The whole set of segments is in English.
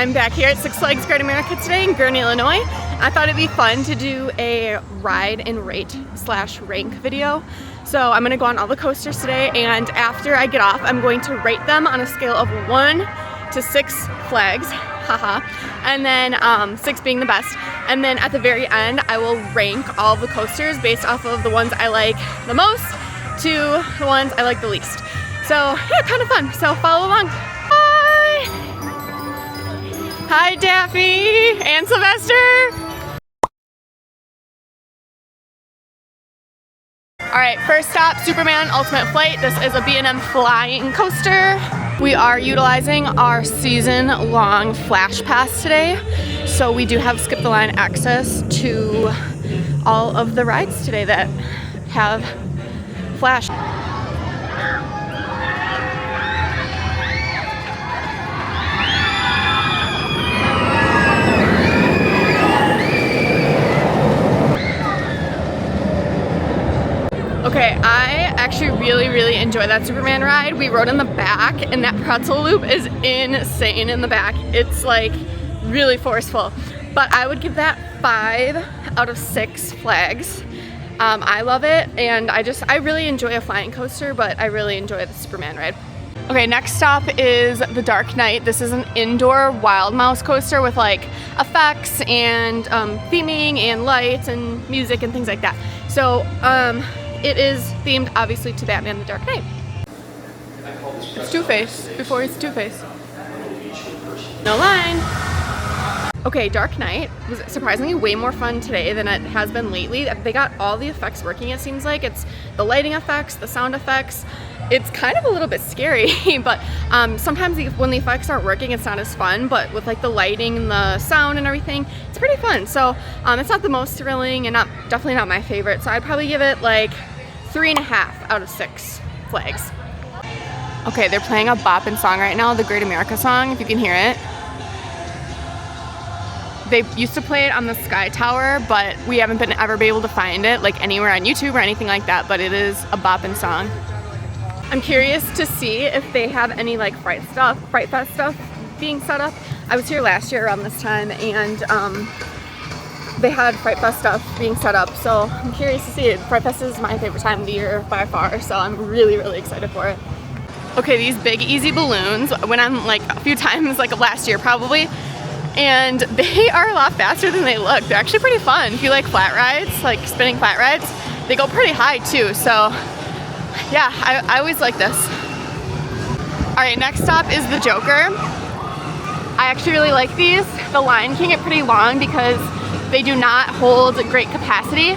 I'm back here at Six Flags Great America today in Gurnee, Illinois. I thought it'd be fun to do a ride and rate / rank video. So I'm gonna go on all the coasters today, and after I get off, I'm going to rate them on a scale of 1 to 6 flags, haha, and then 6 being the best. And then at the very end, I will rank all the coasters based off of the ones I like the most to the ones I like the least. So yeah, kind of fun. So follow along. Bye! Hi Daffy and Sylvester! Alright, first stop, Superman Ultimate Flight. This is a B&M flying coaster. We are utilizing our season-long Flash Pass today. So we do have skip the line access to all of the rides today that have Flash. Okay, I actually really enjoy that Superman ride. We rode in the back, and that pretzel loop is insane in the back. It's like really forceful. But I would give that 5 out of 6 flags. I love it, and I really enjoy a flying coaster, but I really enjoy the Superman ride. Okay, next stop is the Dark Knight. This is an indoor Wild Mouse coaster with like effects and theming and lights and music and things like that. So it is themed obviously to Batman the Dark Knight. It's Two-Face before he's Two-Face. No line. Okay, Dark Knight was surprisingly way more fun today than it has been lately. They got all the effects working, it seems like. It's the lighting effects, the sound effects. It's kind of a little bit scary, but sometimes when the effects aren't working, it's not as fun, but with like the lighting and the sound and everything, it's pretty fun. So it's not the most thrilling and definitely not my favorite. So I'd probably give it like 3.5 out of 6 flags. Okay, they're playing a boppin' song right now, the Great America song, if you can hear it. They used to play it on the Sky Tower, but we haven't ever been able to find it like anywhere on YouTube or anything like that, but it is a boppin' song. I'm curious to see if they have any like Fright Fest stuff being set up. I was here last year around this time, and they had Fright Fest stuff being set up, so I'm curious to see it. Fright Fest is my favorite time of the year by far, so I'm really excited for it. Okay, these big easy balloons, went on like a few times, like last year probably, and they are a lot faster than they look. They're actually pretty fun. If you like flat rides, like spinning flat rides, they go pretty high too, so yeah, I always like this. Alright, next stop is the Joker. I actually really like these. The line can get pretty long because they do not hold great capacity.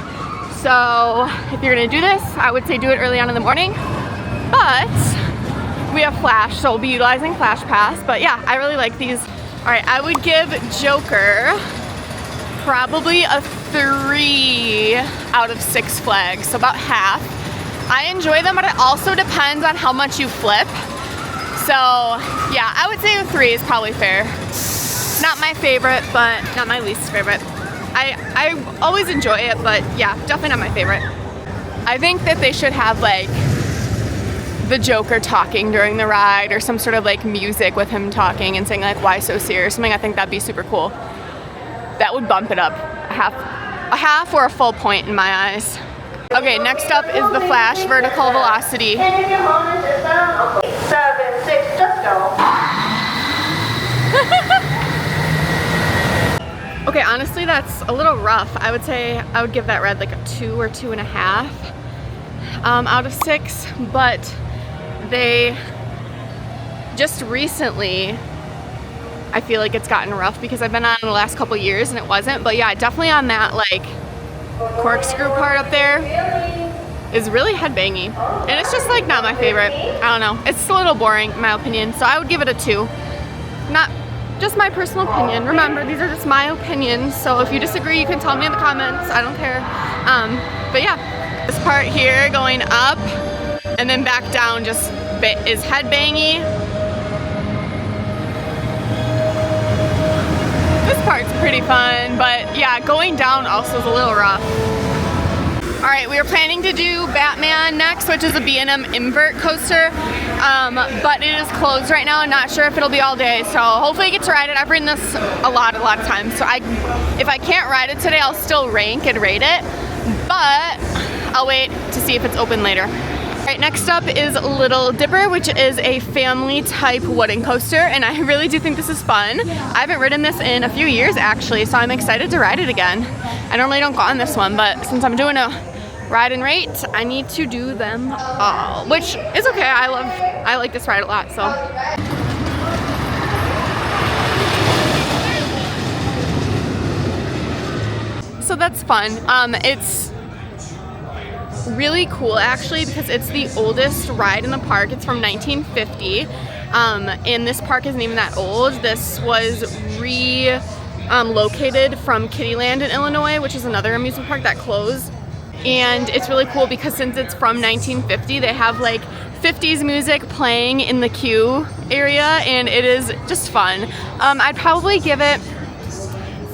So if you're gonna do this, I would say do it early on in the morning. But we have Flash, so we'll be utilizing Flash Pass. But yeah, I really like these. Alright, I would give Joker probably a 3 out of 6 flags, so about half. I enjoy them, but it also depends on how much you flip. So yeah, I would say a 3 is probably fair. Not my favorite, but not my least favorite. I always enjoy it, but yeah, definitely not my favorite. I think that they should have like the Joker talking during the ride, or some sort of like music with him talking and saying like why so serious, something. I think that'd be super cool. That would bump it up a half or a full point in my eyes. Okay, next up is the Flash Vertical Velocity. 7, 6, just go. Okay, honestly, that's a little rough. I would say I would give that ride like a 2 or 2.5 out of 6, but they just recently, I feel like it's gotten rough because I've been on it the last couple years and it wasn't. But yeah, definitely on that like corkscrew part up there is really headbangy, and it's just like not my favorite. I don't know, it's a little boring in my opinion, so I would give it a 2. Not just my personal opinion. Remember, these are just my opinions, so if you disagree you can tell me in the comments. I don't care. But yeah, this part here going up and then back down just is headbangy. This part's pretty fun, but yeah, going down also is a little rough. Alright, we are planning to do Batman next, which is a B&M invert coaster. but it is closed right now. I'm not sure if it'll be all day, so hopefully I get to ride it. I've ridden this a lot of times, so if I can't ride it today, I'll still rank and rate it, but I'll wait to see if it's open later. All right, next up is Little Dipper, which is a family type wooden coaster, and I really do think this is fun. I haven't ridden this in a few years actually, so I'm excited to ride it again. I normally don't go on this one, but since I'm doing a ride and rate, I need to do them all, which is okay. I like this ride a lot, so. So that's fun. It's really cool actually because it's the oldest ride in the park. It's from 1950, and this park isn't even that old. This was located from Kittyland in Illinois, which is another amusement park that closed. And it's really cool because since it's from 1950, they have like 50s music playing in the queue area, and it is just fun. I'd probably give it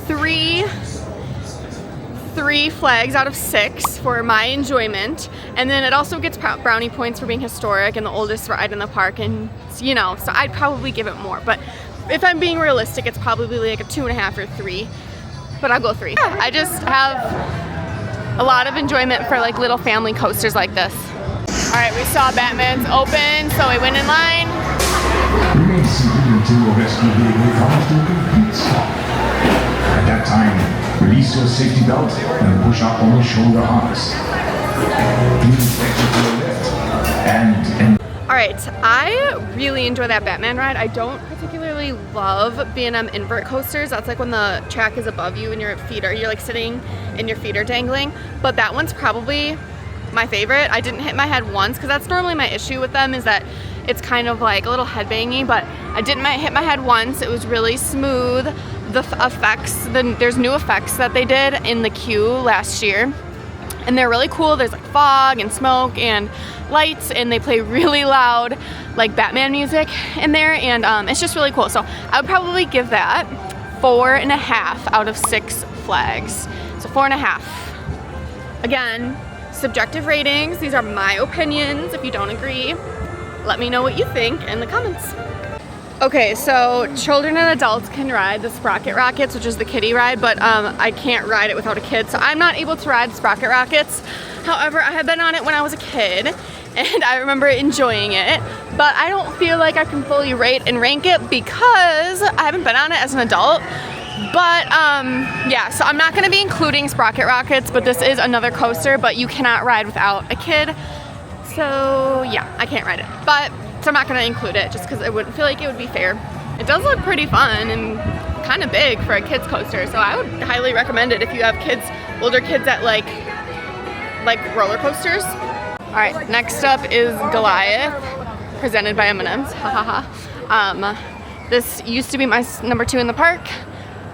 three flags out of 6 for my enjoyment, and then it also gets brownie points for being historic and the oldest ride in the park, and you know, so I'd probably give it more, but if I'm being realistic, it's probably like a 2.5 or 3, but I'll go 3. I just have a lot of enjoyment for like little family coasters like this. All right, we saw Batman's open, so we went in line. Remain seated until your rescue vehicle comes to a complete stop. At that time, release your safety belt and push up on the shoulder harness. Please exit to the left and all right, I really enjoy that Batman ride. I don't particularly love B&M invert coasters. That's like when the track is above you and you're like sitting and your feet are dangling. But that one's probably my favorite. I didn't hit my head once because that's normally my issue with them, is that it's kind of like a little headbangy, but I didn't hit my head once. It was really smooth. The effects, there's new effects that they did in the queue last year, and they're really cool. There's like fog and smoke and lights, and they play really loud like Batman music in there, and it's just really cool. So I would probably give that 4.5 out of 6 flags. So 4.5. Again, subjective ratings. These are my opinions. If you don't agree, let me know what you think in the comments. Okay, so children and adults can ride the Sprocket Rockets, which is the kiddie ride, but I can't ride it without a kid, so I'm not able to ride Sprocket Rockets. However, I have been on it when I was a kid, and I remember enjoying it, but I don't feel like I can fully rate and rank it because I haven't been on it as an adult. But yeah, so I'm not gonna be including Sprocket Rockets, but this is another coaster, but you cannot ride without a kid. So yeah, I can't ride it, but so I'm not gonna include it just because I wouldn't feel like it would be fair. It does look pretty fun and kind of big for a kid's coaster, so I would highly recommend it if you have kids, older kids that like roller coasters. All right, next up is Goliath, presented by M&M's. This used to be my number 2 in the park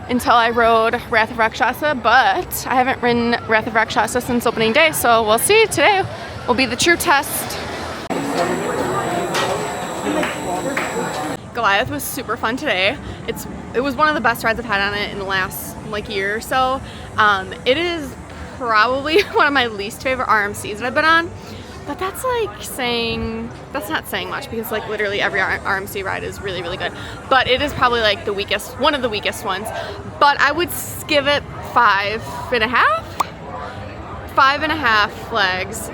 until I rode Wrath of Rakshasa, but I haven't ridden Wrath of Rakshasa since opening day, so we'll see. Today will be the true test. Goliath was super fun today. It was one of the best rides I've had on it in the last like year or so. It is probably one of my least favorite RMCs that I've been on, but that's not saying much because like literally every RMC ride is really, really good. But it is probably like one of the weakest ones. But I would give it 5.5 flags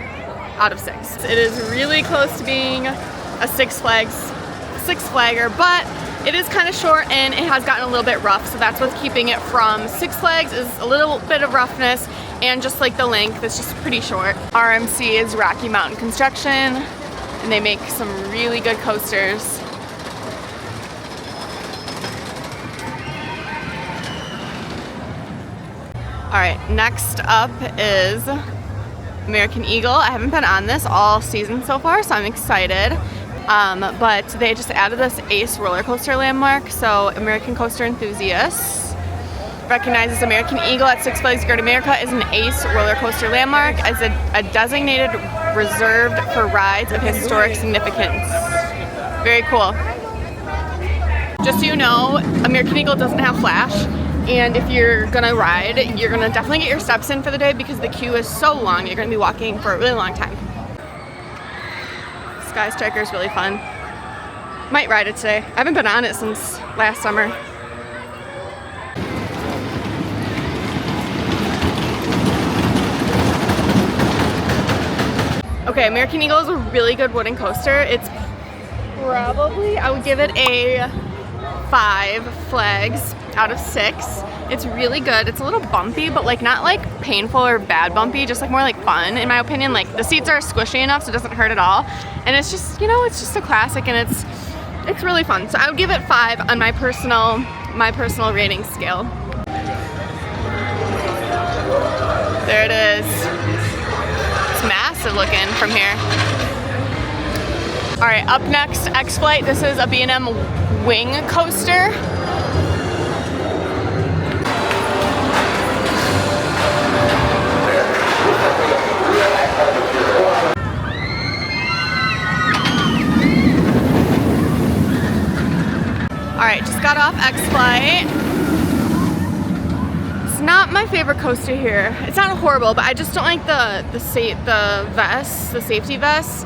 out of 6. It is really close to being a Six Flagger, but it is kind of short and it has gotten a little bit rough, so that's what's keeping it from Six Flags, is a little bit of roughness and just like the length. It's just pretty short. RMC is Rocky Mountain Construction, and they make some really good coasters. All right, next up is American Eagle. I haven't been on this all season so far, so I'm excited. But they just added this ACE roller coaster landmark, so American Coaster Enthusiasts recognizes American Eagle at Six Flags Great America as an ACE roller coaster landmark as a designated reserved for rides of historic significance. Very cool. Just so you know, American Eagle doesn't have Flash, and if you're gonna ride, you're gonna definitely get your steps in for the day because the queue is so long. You're gonna be walking for a really long time. Sky Striker is really fun. Might ride it today. I haven't been on it since last summer. Okay, American Eagle is a really good wooden coaster. It's probably, I would give it a 5 flags out of 6. It's really good. It's a little bumpy, but like not like painful or bad bumpy, just like more like fun in my opinion. Like the seats are squishy enough so it doesn't hurt at all. And it's just, you know, it's just a classic and it's really fun. So I would give it 5 on my personal rating scale. There it is. It's massive looking from here. All right, up next, X-Flight. This is a B&M wing coaster. All right, just got off X-Flight. It's not my favorite coaster here. It's not horrible, but I just don't like the safety vests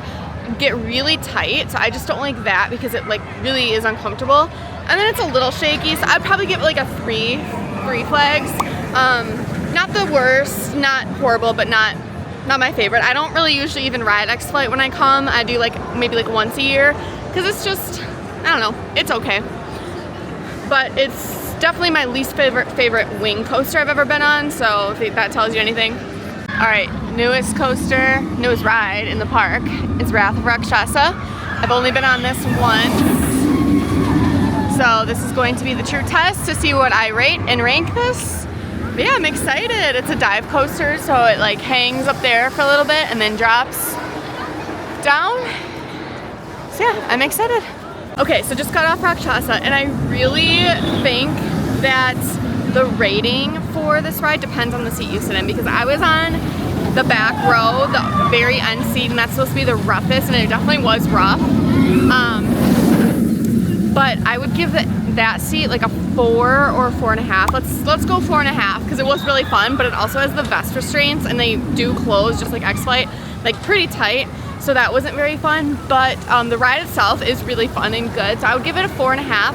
get really tight. So I just don't like that because it like really is uncomfortable. And then it's a little shaky, so I'd probably give it like a 3 flags. Not the worst, not horrible, but not my favorite. I don't really usually even ride X-Flight when I come. I do like maybe like once a year because it's just, I don't know, it's okay. But it's definitely my least favorite wing coaster I've ever been on, so if that tells you anything. All right, newest ride in the park is Wrath of Rakshasa. I've only been on this once, so this is going to be the true test to see what I rate and rank this. But yeah, I'm excited. It's a dive coaster, so it like hangs up there for a little bit and then drops down. So yeah, I'm excited. Okay, so just got off Rakshasa, and I really think that the rating for this ride depends on the seat you sit in, because I was on the back row, the very end seat, and that's supposed to be the roughest, and it definitely was rough. But I would give that seat like a 4 or 4.5. Let's go 4.5 because it was really fun, but it also has the vest restraints, and they do close just like X-Flight, like pretty tight. So that wasn't very fun, but the ride itself is really fun and good. So I would give it a 4.5.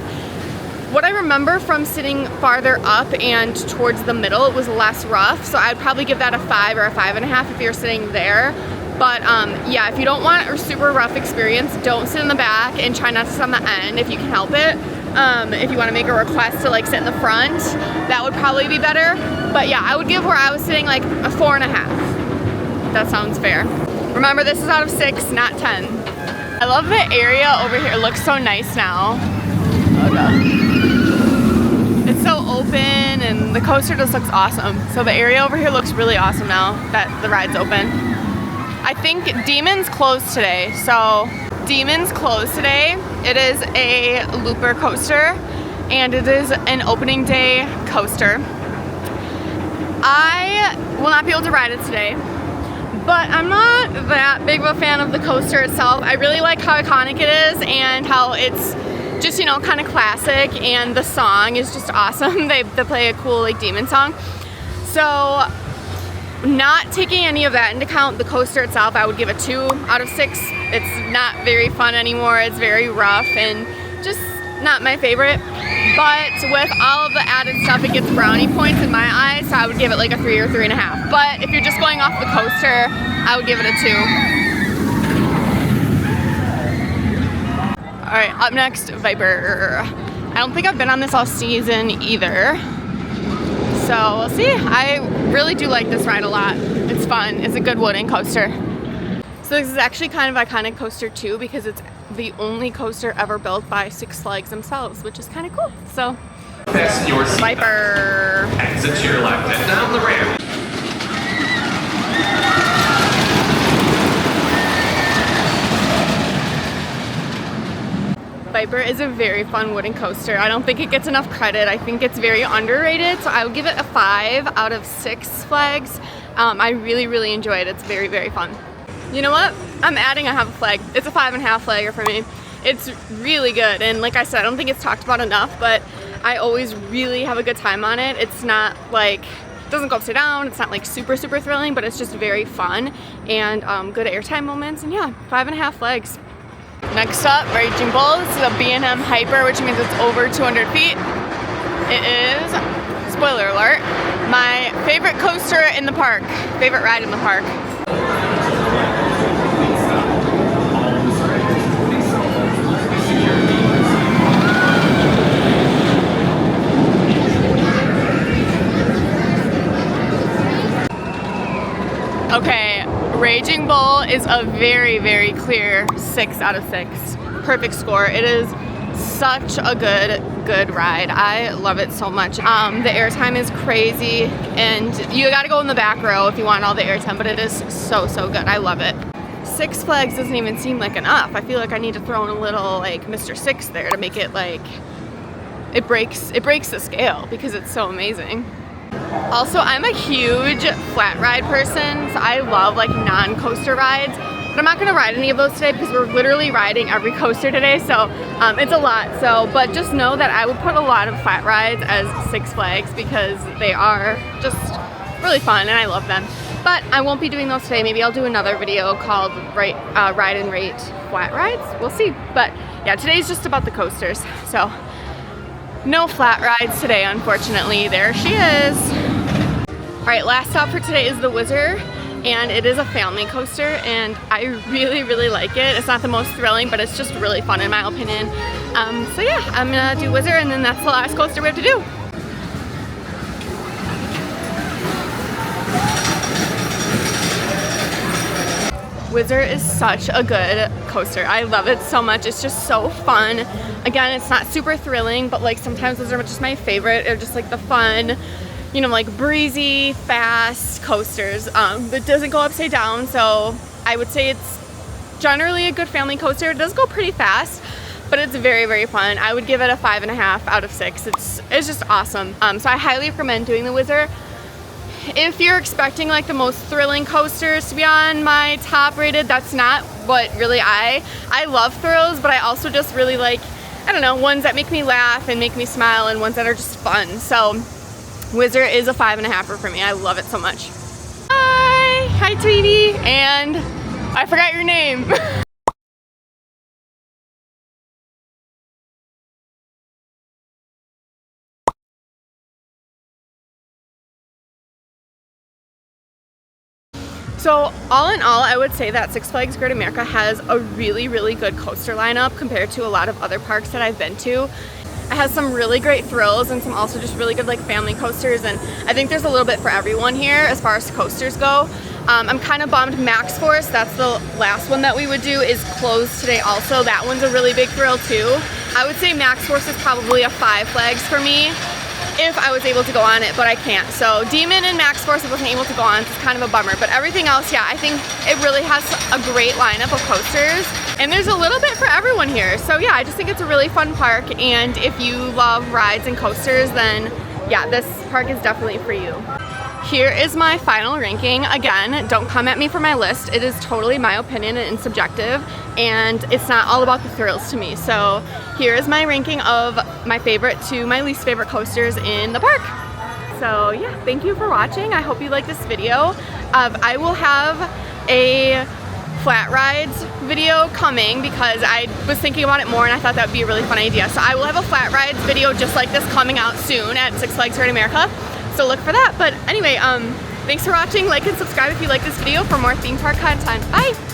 What I remember from sitting farther up and towards the middle, it was less rough. So I'd probably give that a 5 or a 5.5 if you're sitting there. But yeah, if you don't want a super rough experience, don't sit in the back and try not to sit on the end if you can help it. If you want to make a request to like sit in the front, that would probably be better. But yeah, I would give where I was sitting like a 4.5. That sounds fair. Remember, this is out of 6, not 10. I love the area over here. It looks so nice now. Oh no. It's so open and the coaster just looks awesome. So the area over here looks really awesome now that the ride's open. I think Demon's closed today. So Demon's closed today. It is a looper coaster and it is an opening day coaster. I will not be able to ride it today, but I'm not that big of a fan of the coaster itself. I really like how iconic it is and how it's just, you know, kind of classic, and the song is just awesome. They play a cool like Demon song. So not taking any of that into account, the coaster itself, I would give a 2 out of 6. It's not very fun anymore. It's very rough and just not my favorite. But with all of the added stuff, it gets brownie points in my eyes, so I would give it like a 3 or 3.5. But if you're just going off the coaster, I would give it a 2. All right, up next, Viper. I don't think I've been on this all season either. So we'll see. I really do like this ride a lot. It's fun. It's a good wooden coaster. So this is actually kind of iconic coaster too, because it's the only coaster ever built by Six Flags themselves, which is kind of cool. So, Viper. Exit to your left and down the ramp. Viper is a very fun wooden coaster. I don't think it gets enough credit. I think it's very underrated. So I would give it a 5 out of 6 flags. I really, really enjoy it. It's very, very fun. You know what? I'm adding a half a flag. It's a 5.5 flagger for me. It's really good. And like I said, I don't think it's talked about enough, but I always really have a good time on it. It's not like, it doesn't go upside down. It's not like super, super thrilling, but it's just very fun and good airtime moments. And yeah, 5.5 flags. Next up, Raging Bull. This is a B&M Hyper, which means it's over 200 feet. It is, spoiler alert, my favorite coaster in the park, favorite ride in the park. Okay, Raging Bull is a very, very clear 6 out of 6. Perfect score. It is such a good ride. I love it so much. The airtime is crazy, and you gotta go in the back row if you want all the airtime, but it is so good. I love it. Six Flags doesn't even seem like enough. I feel like I need to throw in a little like Mr. Six there to make it like, it breaks the scale because it's so amazing. Also, I'm a huge flat ride person, so I love like non-coaster rides, but I'm not gonna ride any of those today because we're literally riding every coaster today, so it's a lot. So, but just know that I would put a lot of flat rides as Six Flags because they are just really fun and I love them. But I won't be doing those today. Maybe I'll do another video called Ride and Rate Flat Rides. We'll see. But yeah, today's just about the coasters. So no flat rides today, unfortunately. There she is. All right, last stop for today is the Whizzer, and it is a family coaster, and I really like it. It's not the most thrilling, but it's just really fun in my opinion. So yeah, I'm gonna do Whizzer, and then that's the last coaster we have to do. Whizzer is such a good coaster. I love it so much. It's just so fun. Again, it's not super thrilling, but like sometimes those are just my favorite. They're just like the fun, you know, like breezy, fast coasters. It doesn't go upside down, so I would say it's generally a good family coaster. It does go pretty fast, but it's very fun. I would give it a 5.5 out of 6. It's just awesome. So I highly recommend doing the Whizzer. If you're expecting like the most thrilling coasters to be on my top rated, that's not what really I love thrills, but I also just really like, I don't know, ones that make me laugh and make me smile and ones that are just fun. So Whizzer is a 5.5 for me. I love it so much. Hi Tweety, and I forgot your name. So all in all, I would say that Six Flags Great America has a really good coaster lineup compared to a lot of other parks that I've been to. It has some really great thrills and some also just really good like family coasters, and I think there's a little bit for everyone here as far as coasters go. I'm kind of bummed Max Force, that's the last one that we would do, is closed today also. That one's a really big thrill too. I would say Max Force is probably a 5 flags for me if I was able to go on it, but I can't. So Demon and Max Force I wasn't able to go on, so it's kind of a bummer. But everything else, yeah, I think it really has a great lineup of coasters, and there's a little bit for everyone here. So yeah, I just think it's a really fun park, and if you love rides and coasters, then yeah, this park is definitely for you. Here is my final ranking. Again, don't come at me for my list. It is totally my opinion and subjective, and it's not all about the thrills to me. So here is my ranking of my favorite to my least favorite coasters in the park. So yeah, thank you for watching. I hope you like this video. I will have a flat rides video coming because I was thinking about it more and I thought that would be a really fun idea. So I will have a flat rides video just like this coming out soon at Six Flags Great America. So look for that. But anyway, thanks for watching. Like and subscribe if you like this video for more theme park content. Bye!